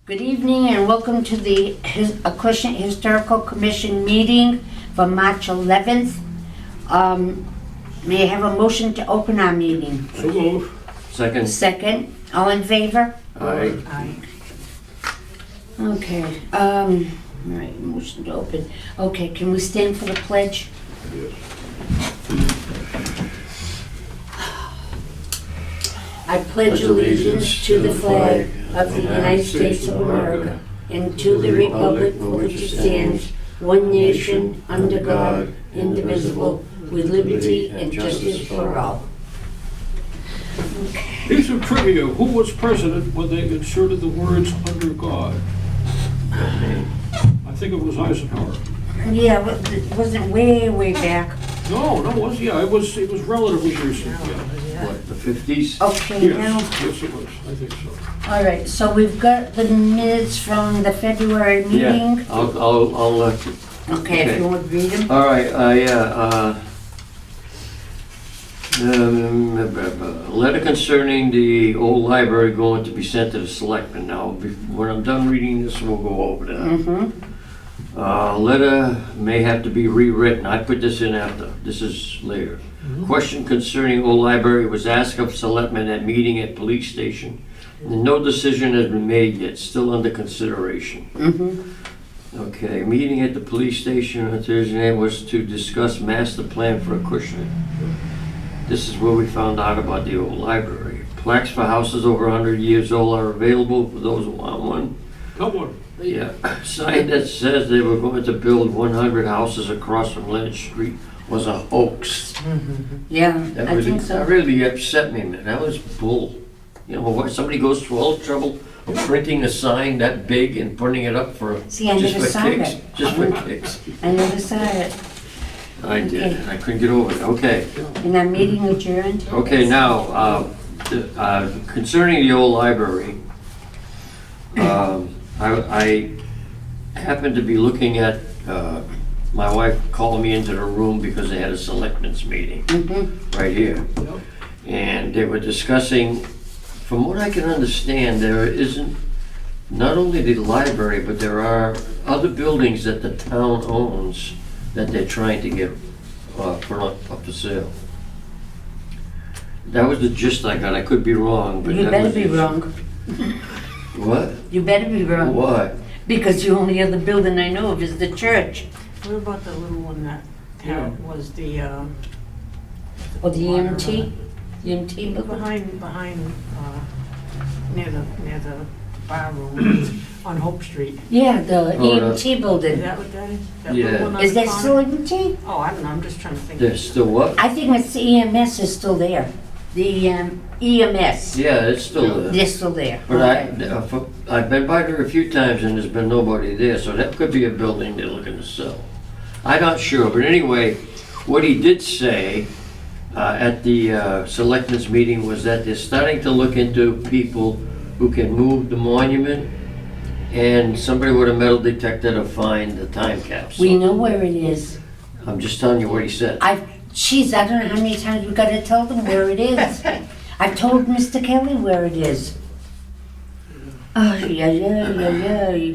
Good evening and welcome to the Acushnet Historical Commission meeting for March 11th. May I have a motion to open our meeting? So move. Second. Second, all in favor? Aye. Aye. Okay, all right, motion to open. Okay, can we stand for the pledge? Yes. I pledge allegiance to the flag of the United States of America and to the republic for which it stands, one nation, under God, indivisible, with liberty and justice for all. Piece of trivia, who was president when they inserted the words "under God"? I think it was Eisenhower. Yeah, it wasn't way back. No, it was relatively recent, yeah. What, the 50s? Okay, now, Yes, it was, I think so. all right, so we've got the minutes from the February Yeah, meeting. I'll let you. Okay, if you want to read them. All right, letter concerning the old library going to be sent to the selectmen. Now, when I'm done reading this, we'll go over that. Mm-hmm. Letter may have to be rewritten. I put this in after. This is later. Question concerning old library was asked of selectmen at meeting at police station. And no decision has been made yet, still under consideration. Mm-hmm. Okay, meeting at the police station on Thursday night was to discuss master plan for Acushnet. This is where we found out about the old library. Plaques for houses over 100 years old are available for those who want one. Come on. Yeah, sign that says they were going to build 100 houses across from Lynch Street was a hoax. Yeah, That I really, think so. that really upset me, man. That was bull. You know, what, somebody goes through all the trouble of printing a sign that big and putting it up for, See, I just never for saw kicks. it. Just for kicks. I never saw it. I did, Okay. and I couldn't get over it. Okay. And our meeting adjourned? Okay, now, concerning the old library, I happened to be looking at, my wife called me into the room because they had a selectmen's meeting Mm-hmm. right here. Yep. And they were discussing, from what I can understand, there isn't, not only the library, but there are other buildings that the town owns that they're trying to get put up for sale. That was the gist I got. I could be wrong, but You that better was be the- wrong. What? You better be wrong. What? Because the only other building I know of is the church. What about the little one that was the, Or the EMT? The EMT building? behind, near the bar room on Hope Street? Yeah, the Oh, EMT Is building. that what that is? That Yeah. little one on Is the that corner? still EMT? Oh, I don't know, I'm just trying to think. There's still what? I think it's the EMS is still there. The EMS. Yeah, it's still there. They're still there. But Okay. I've been by there a few times and there's been nobody there, so that could be a building they're looking to sell. I'm not sure, but anyway, what he did say at the selectmen's meeting was that they're starting to look into people who can move the monument and somebody with a metal detector to find the time capsule. We know where it is. I'm just telling you what he said. I don't know how many times we gotta tell them where it is. I've told Mr. Kelly where it is. Oh, yeah.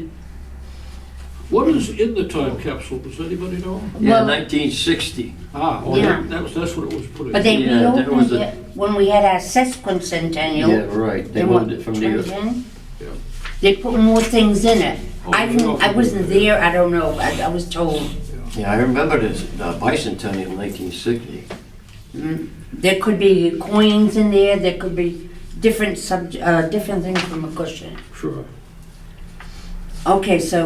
What is in the time capsule? Does anybody know? Yeah, Well- 1960. Yeah. That's what it was put in. But they Yeah, that was reopened a- it when we had our sesquicentennial. Yeah, right. They in what, moved it from 2010? Yeah. They put more things in it. Oh, I wasn't there, I don't know, I was told. Yeah, I remember this bicentennial 1960. There could be coins in there could be different different things from a cushion. Sure. Okay, so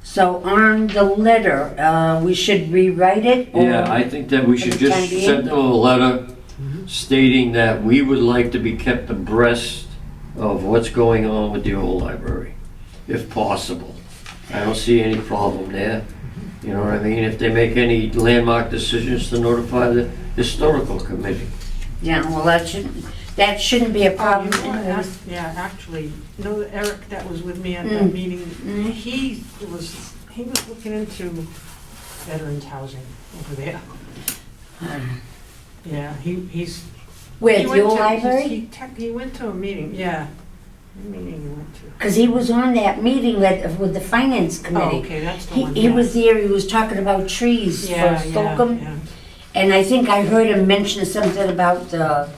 so on the letter, we should rewrite it? or- Yeah, I think that we For should the time just being? send them a letter stating that we would like to be kept abreast of what's going on with the old library, if possible. I don't see any problem there. You know what I mean? If they make any landmark decisions, to notify the historical committee. Yeah, well, that shouldn't be a Oh, problem. you know what, anyway. yeah, actually, you know Eric that was with me at that Mm. meeting? Mm. He was looking into veterans housing over there. Yeah, he's. Where, he the went old to- library? He went to a meeting, yeah. What meeting you went to? Because he was on that meeting with the finance Oh, committee. okay, that's the He, one. he was there, he was talking about trees for Yeah, Slocum. yeah. And I think I heard him mention something about the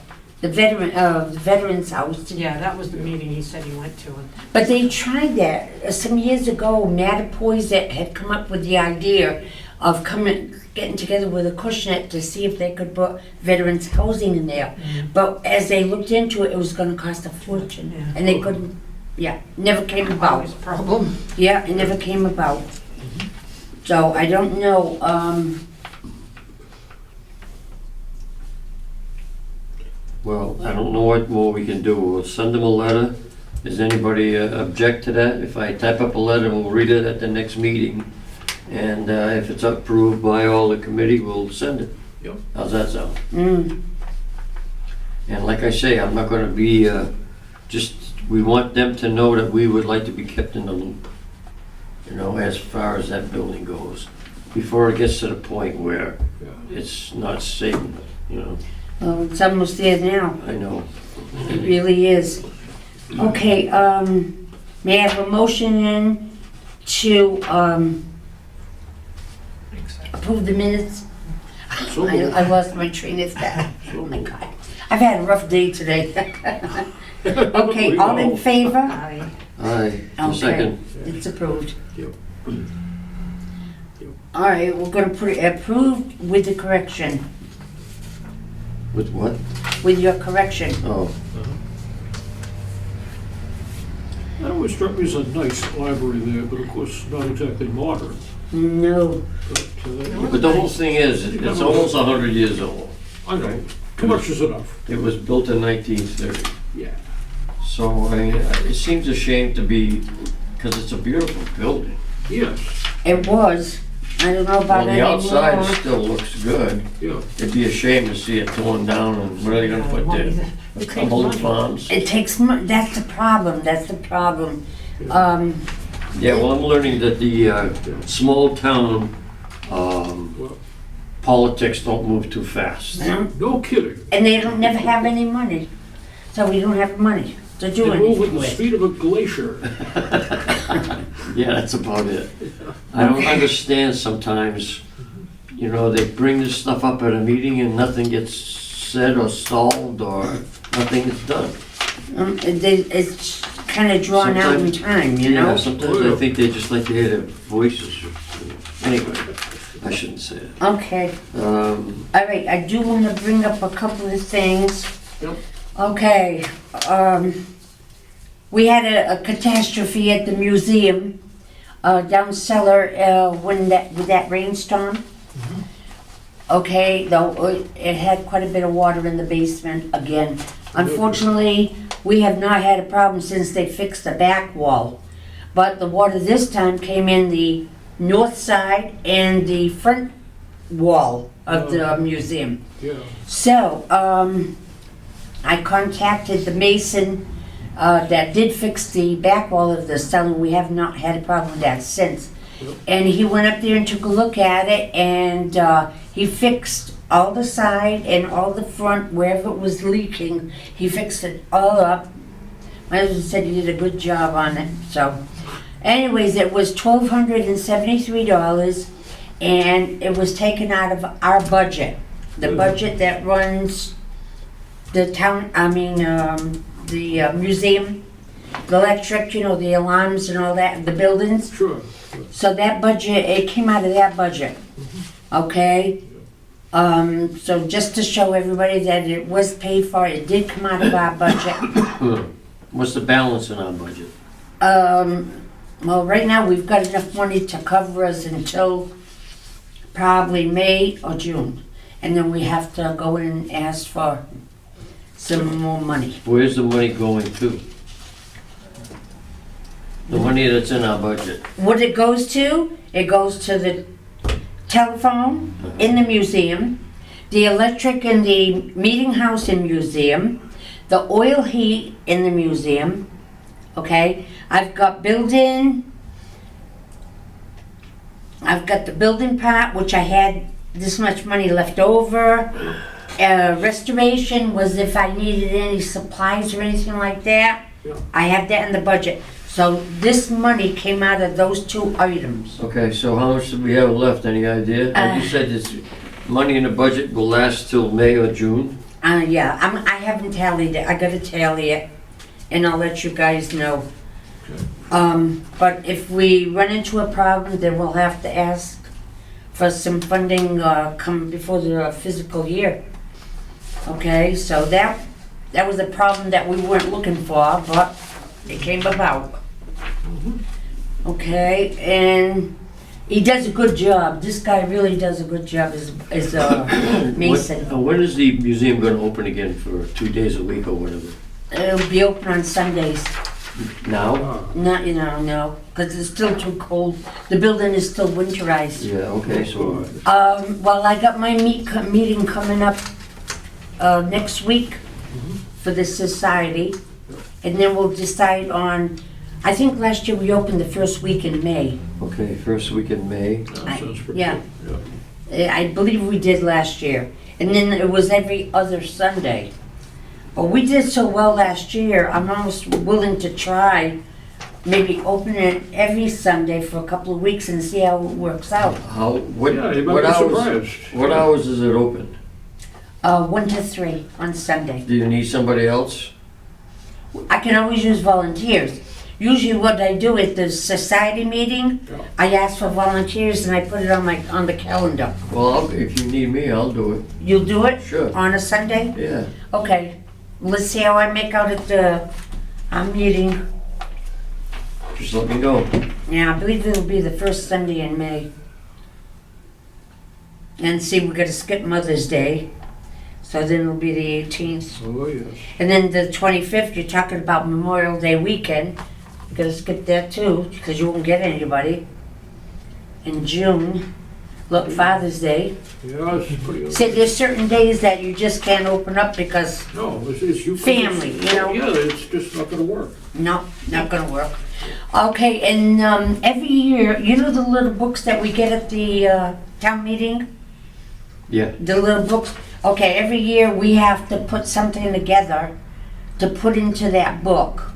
veterans house. Yeah, that was the meeting he said he went to. But they tried that some years ago. Mattapoise that had come up with the idea of getting together with Acushnet to see if they could put veterans housing in there. But as they looked into it, it was going to cost a fortune, Yeah. and they couldn't. Yeah, never came about. Always a problem. Yeah, it never came about. So I don't know. Well, I don't know what more we can do. We'll send them a letter. Does anybody object to that? If I type up a letter, we'll read it at the next meeting. And if it's approved by all the committee, we'll send it. Yep. How's that sound? Mm, And like I say, I'm not gonna be, we want them to know that we would like to be kept in the loop. You know, as far as that building goes, before it gets to the point where Yeah. it's not safe, you know, well, it's almost there now. I know. It really is. Okay. May I have a motion in to approve the minutes? So moved. I lost my train of thought. So Oh my moved. God. I've had a rough day today. Okay, We all in know. favor? Aye. Aye, Okay. second. It's approved. Yep. All right, we're gonna put it approved with the correction, With what? with your correction. Oh, That always struck me as a nice library there, but of course, not exactly modern. No. but the whole thing is, it's almost 100 years old. I know, too much is enough. It was built in 1930. Yeah. So, I mean, it seems a shame to be, because it's a beautiful building. Yes, It was. I don't know On about the anymore. outside, it still looks good. yeah. It'd be a shame to see it torn down, and what are they gonna put there? It takes Cumberland money. Farms? It takes that's the problem, that's the problem. Yeah, well, I'm learning that the small town Well, politics don't move too fast. no kidding. And they don't never have any money. So we don't have money to do They move at anything the with. speed of a glacier. Yeah, that's about it. I don't understand sometimes, you know, they bring this stuff up at a meeting and nothing gets said or solved or nothing is done. It's kind of drawn out in time, you Yeah, know? sometimes I think they just like to hear their voices. Anyway, I shouldn't say it. Okay, all right, I do want to bring up a couple of things. Yep. Okay, we had a catastrophe at the museum down cellar with that rainstorm. Okay, though it had quite a bit of water in the basement again. Unfortunately, we have not had a problem since they fixed the back wall. But the water this time came in the north side and the front wall of the museum. Yeah. So, I contacted the mason that did fix the back wall of the cellar. We have not had a problem with that since. Yep. And he went up there and took a look at it, and he fixed all the side and all the front, wherever it was leaking. He fixed it all up. My husband said he did a good job on it, so. Anyways, it was $1,273, and it was taken out of our budget. The budget that runs the town, the museum, the electric, you know, the alarms and all that, the buildings. Sure. So that budget, it came out of that budget, okay? So just to show everybody that it was paid for, it did come out of our budget. What's the balance in our budget? Well, right now, we've got enough money to cover us until probably May or June. And then we have to go in and ask for some more money. Where's the money going to? The money that's in our budget. What it goes to the telephone in the museum, the electric in the meeting house in museum, the oil heat in the museum, okay? I've got the building part, which I had this much money left over. Restoration was if I needed any supplies or anything like that. Yeah. I have that in the budget. So this money came out of those two items. Okay, so how much do we have left, any idea? You said this money in the budget will last till May or June? Yeah, I haven't tallied it. I gotta tally it, and I'll let you guys know. Okay. But if we run into a problem, then we'll have to ask for some funding, come before the fiscal year. Okay, so that was a problem that we weren't looking for, but it came about. Okay, and he does a good job. This guy really does a good job as a mason. When is the museum gonna open again for 2 days a week or whatever? It'll be open on Sundays. Now? Not, no, because it's still too cold. The building is still winterized. Yeah, okay, so, Well, I got my meeting coming up next week for the society, and then we'll decide on, I think last year we opened the first week in May. okay, first week in May. That sounds pretty yeah. good. Yeah. I believe we did last year. And then it was every other Sunday. But we did so well last year, I'm almost willing to try maybe open it every Sunday for a couple of weeks and see how it works out. What Yeah, you might what be hours, surprised. what hours is it open? 1 to 3 on Sunday. Do you need somebody else? I can always use volunteers. Usually what I do at the society meeting, Yeah. I ask for volunteers and I put it on the calendar. Well, if you need me, I'll do it. You'll do it? Sure. On a Sunday? Yeah. Okay. Let's see how I make out at the meeting. Just let me know. Yeah, I believe it'll be the first Sunday in May. And see, we're gonna skip Mother's Day. So then it'll be the 18th. Oh, yes. And then the 25th, you're talking about Memorial Day weekend. You're gonna skip that too, because you won't get anybody. In June, look, Father's Day. Yeah, it's pretty good. See, there's certain days that you just can't open up because, No, it's you. Family, you know? Yeah, it's just not gonna work. no, not gonna work. Okay, and every year, you know the little books that we get at the town meeting? Yeah. The little books? Okay, every year we have to put something together to put into that book.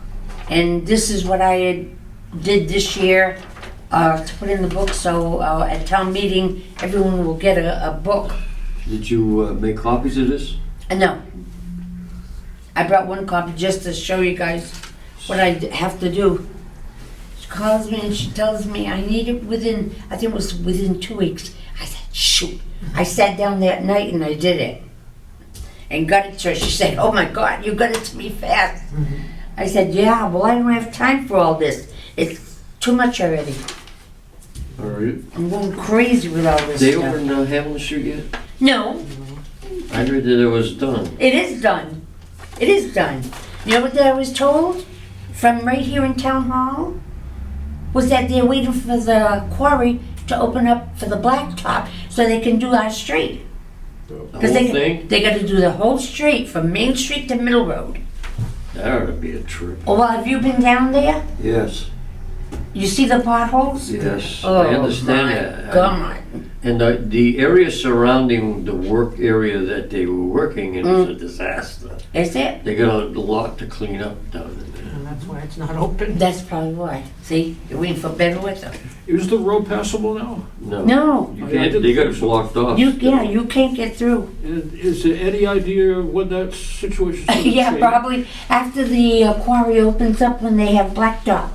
And this is what I did this year, to put in the book, so at town meeting, everyone will get a book. Did you make copies of this? No. I brought one copy just to show you guys what I have to do. She calls me and she tells me I need it within, I think it was within 2 weeks. I said, shoot. I sat down that night and I did it. And got it to her. She said, oh my God, you got it to me fast. I said, yeah, well I don't have time for all this. It's too much already. All right. I'm going crazy with all this They stuff. open Hamlin Street yet? No, I heard that it was done. it is done. It is done. You know what I was told from right here in Town Hall? Was that they're waiting for the quarry to open up for the blacktop so they can do our street. The whole Because thing? they got to do the whole street from Main Street to Middle Road. That ought to be a trip. Oh, well, have you been down there? Yes, You see the potholes? yes. Oh, I understand my that. God. And the area surrounding the work area that they were working in is a disaster. Is it? They got a lot to clean up down in there. And that's why it's not open. That's probably why. See, you're waiting for better weather. Is the road passable now? No. No. You I can't, didn't they got think it so. blocked off. You can't get through. And is there any idea when that situation's gonna Yeah, change? probably after the quarry opens up when they have blacktop.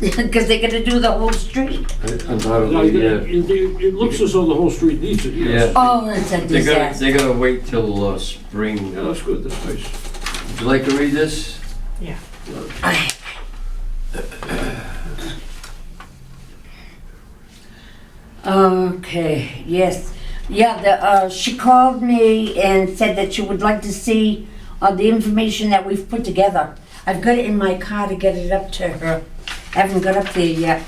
Because they're gonna do the whole street. No, Undoubtedly, yeah. it looks as though the whole street needs it, yes. Yeah. Oh, it's a disaster. They gotta wait till spring. Yeah, that's good, that's nice. Would you like to read this? Yeah. Okay, yes. Yeah, she called me and said that she would like to see the information that we've put together. I've got it in my car to get it up to her. I haven't got up there yet.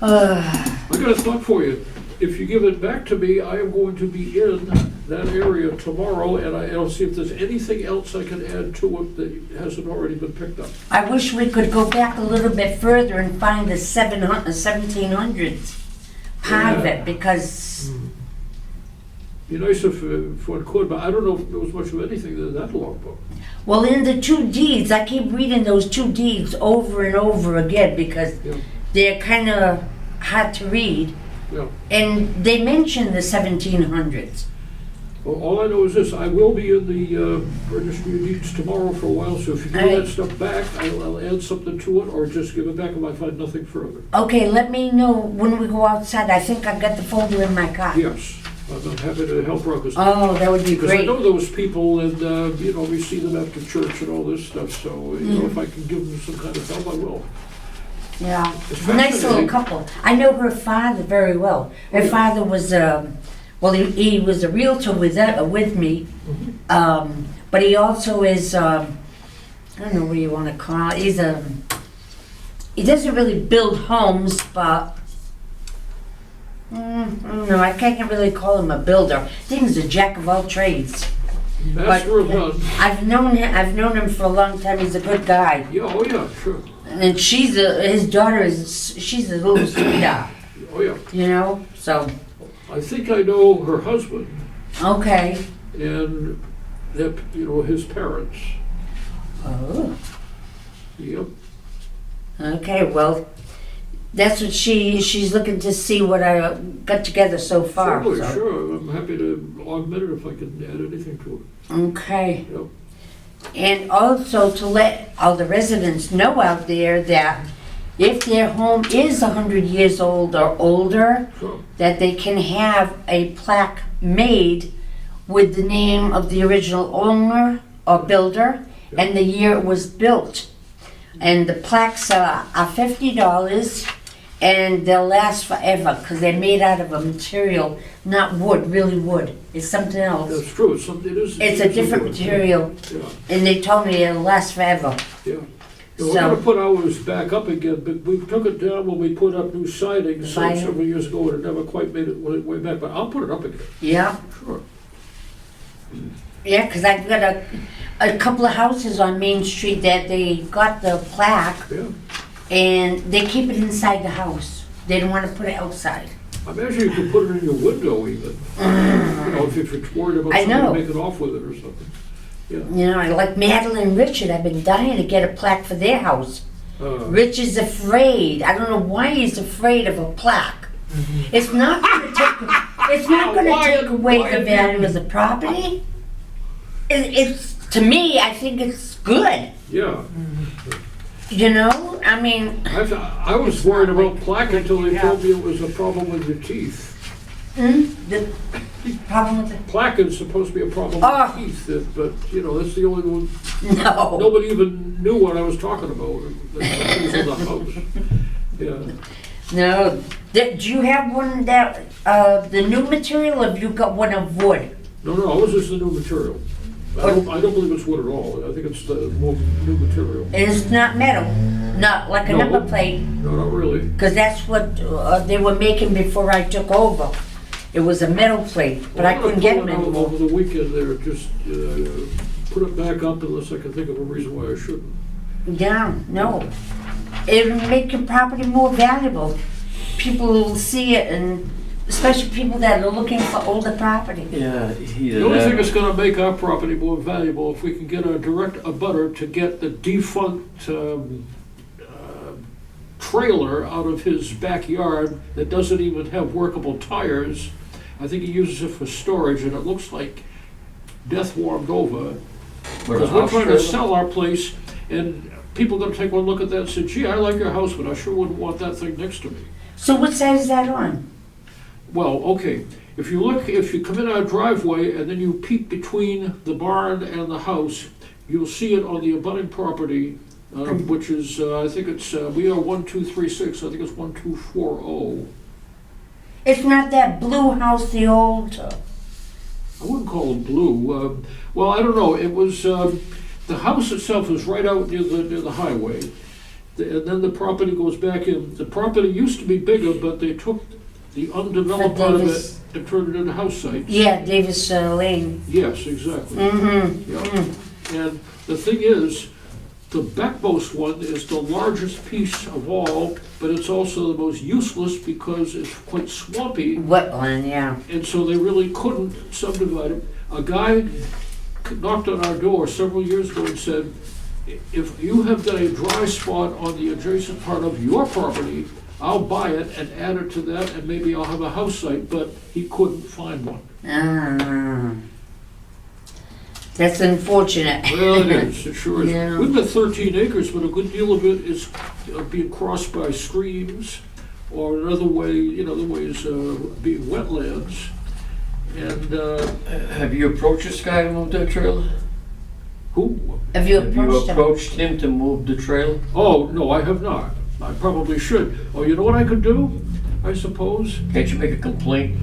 I got a thought for you. If you give it back to me, I am going to be in that area tomorrow, and I'll see if there's anything else I can add to it that hasn't already been picked up. I wish we could go back a little bit further and find the 1700s part of Yeah. it, because Be nice if one could, but I don't know if there was much of anything in that logbook. Well, in the 2 deeds, I keep reading those 2 deeds over and over again because Yeah, they're kind of hard to read. yeah. And they mention the 1700s. Well, all I know is this, I will be in the registry of deeds tomorrow for a while, so if you give me that stuff back, I'll add something to it, or just give it back if I find nothing further. Okay, let me know when we go outside. I think I've got the folder in my car. Yes, I'm happy to help Ruckus. Oh, that would be Because I great. know those people, and, you know, we see them after church and all this stuff, so, you know, if I can give them some kind of help, I will. Yeah, It's nice little fascinating. couple. I know her father very well. Her father was, well, he was a realtor with me, but he also is, I don't know what you want to call it. He doesn't really build homes, but I don't know. I can't really call him a builder. I think he's a jack of all trades. Master of none. I've known him for a long time. He's a good guy. Yeah, oh yeah, sure. And his daughter she's a little sweetheart, Oh yeah. you know? So, I think I know her husband okay. and, you know, his parents. Oh, Yep. okay, well, that's what she's looking to see what I got together so far. Certainly, so. sure. I'm happy to augment it if I can add anything to it. Okay. Yep. And also to let all the residents know out there that if their home is 100 years old or older, Sure. that they can have a plaque made with the name of the original owner or builder and the year it was built. And the plaques are $50 and they'll last forever because they're made out of a material, not wood, really wood. It's something else. That's true. It's a different material, Yeah, and they told me it'll last forever. yeah. We're So- gonna put ours back up again, but we took it down when we put up new sidings Siding. several years ago, and it never quite made it way back, but I'll put it up again. Yeah, Sure. yeah, because I've got a couple of houses on Main Street that they got the plaque, Yeah. and they keep it inside the house. They don't want to put it outside. I imagine you could put it in your window even. You know, if you're worried about I know. somebody making off with it or something. Yeah. You know, I like Madeline and Richard. I've been dying to get a plaque for their house. Rich is afraid. I don't know why he's afraid of a plaque. It's not going to take. It's not going to take away the value of the property. It's to me. I think it's good. Yeah. You know, I mean, I was worried about plaque until they told me it was a problem with your teeth. the problem with Plaque is supposed to be a problem Oh. with teeth, but, you know, that's the only one. no. Nobody even knew what I was talking about. It was in the house. Yeah. No. Do you have one that the new material, or have you got one of wood? No, ours is the new material. I don't believe it's wood at all. I think it's the more new material. And it's not metal, not like a No. number plate, No, not really. because that's what they were making before I took over. It was a metal plate, but I couldn't get them I'm gonna pull it out anymore. over the weekend there, just put it back up unless I can think of a reason why I shouldn't. Yeah, no. It'll make your property more valuable. People will see it, and especially people that are looking for older property. Yeah, The only thing that's gonna make our property more valuable, if we can get a direct abutter to get the defunct trailer out of his backyard that doesn't even have workable tires. I think he uses it for storage, and it looks like death warmed over. Because we're trying to sell our place, and people are gonna take one look at that and say, gee, I like your house, but I sure wouldn't want that thing next to me. So what side is that on? Well, okay, if you come in our driveway and then you peek between the barn and the house, you'll see it on the abutting property, which is, I think it's, we are 1236, I think it's 1240. It's not that blue house, the old. I wouldn't call it blue. Well, I don't know, it was, the house itself is right out near the highway. And then the property goes back in. The property used to be bigger, but they took the undeveloped part of Davis. it and turned it into house sites. Yeah, Davis Lane. Yes, exactly. Mm-hmm. Yeah. And the thing is, the backmost one is the largest piece of all, but it's also the most useless because it's quite swampy, Wetland, yeah. and so they really couldn't subdivide it. A guy knocked on our door several years ago and said, if you have got a dry spot on the adjacent part of your property, I'll buy it and add it to that, and maybe I'll have a house site, but he couldn't find one. Ah. That's unfortunate. Well, it is, it sure is. Yeah. We've got 13 acres, but a good deal of it is being crossed by streams, or another way, other ways being wetlands. And Have you approached this guy to move that trailer? who? Have you Have you approached him? approached him to move the trailer? Oh, no, I have not. I probably should. Oh, you know what I could do? I suppose Can't you make a complaint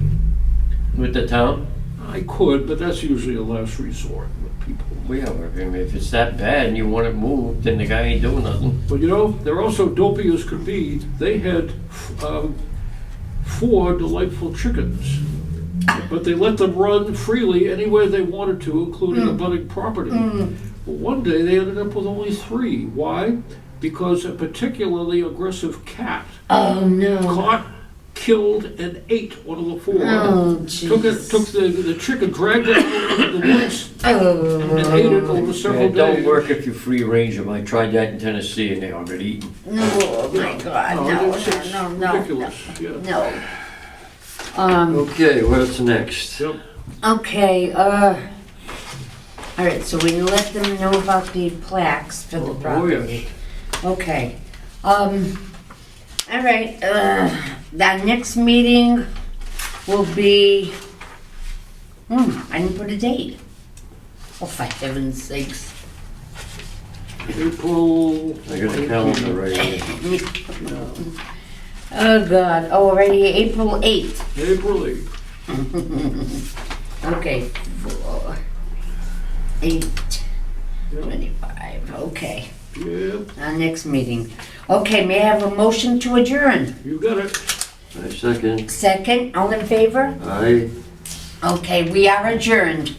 with the town? I could, but that's usually a last resort with people. We have, I mean, if it's that bad and you want it moved, then the guy ain't doing nothing. But they're also dopey as could be. They had 4 delightful chickens, but they let them run freely anywhere they wanted to, including abutting property. Well, one day they ended up with only 3. Why? Because a particularly aggressive cat Oh, no. caught, killed, and ate one of the 4. Oh, Took jeez. the chicken, dragged it out into the woods, Oh. and ate it over several It don't days. work if you free range them. I tried that in Tennessee and they all got eaten. Oh, my God. No, it's no, no, no. ridiculous. Yeah. No. Okay, what's next? Yep. Okay, all right, so we let them know about the plaques for the Oh, property. Okay, all right, our next meeting will be, I didn't put a date. Oh, for heaven's sakes. April. I got a calendar right here. Oh, God, already April 8th. April 8th. Okay, 4, 8, Yep. 25, okay. Yep, Our next meeting. Okay, may I have a motion to adjourn? you got it. I second. Second, all in favor? Aye. Okay, we are adjourned.